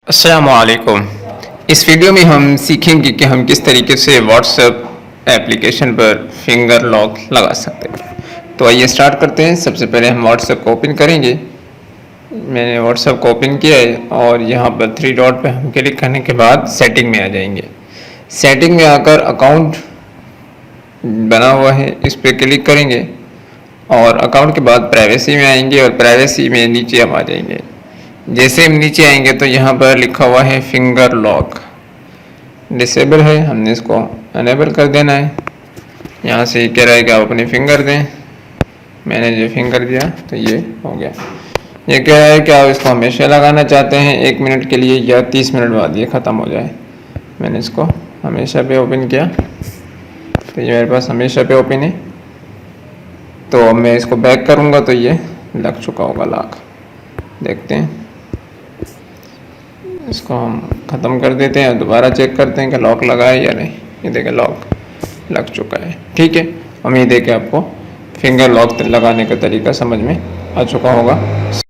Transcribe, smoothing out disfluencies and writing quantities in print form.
अस्सलामुअलैकुम। इस वीडियो में हम सीखेंगे कि हम किस तरीके से व्हाट्सएप एप्लीकेशन पर फिंगर लॉक लगा सकते हैं। तो आइए स्टार्ट करते हैं। सबसे पहले हम व्हाट्सएप को ओपन करेंगे। मैंने व्हाट्सएप को ओपन किया है और यहाँ पर थ्री डॉट पे हम क्लिक करने के बाद सेटिंग में आ जाएंगे। सेटिंग में आकर अकाउंट बना हुआ है, इस पर क्लिक करेंगे और अकाउंट के बाद प्राइवेसी में आएंगे और प्राइवेसी में नीचे हम आ जाएंगे। जैसे हम नीचे आएंगे तो यहाँ पर लिखा हुआ है फिंगर लॉक, डिसेबल है, हमने इसको अनेबल कर देना है। यहाँ से कह रहा है कि आप अपने फिंगर दें। मैंने जो फिंगर दिया तो ये हो गया। ये कह रहा है कि आप इसको हमेशा लगाना चाहते हैं 1 मिनट के लिए या 30 मिनट बाद ये ख़त्म हो जाए। मैंने इसको हमेशा पे ओपन किया तो ये मेरे पास हमेशा पे ओपन है। तो मैं इसको बैक करूँगा तो ये लग चुका होगा लॉक। देखते हैं, इसको हम ख़त्म कर देते हैं, दोबारा चेक करते हैं कि लॉक लगा है या नहीं। ये देखें लॉक लग चुका है। ठीक है, उम्मीद है कि आपको फिंगर लॉक लगाने का तरीका समझ में आ चुका होगा।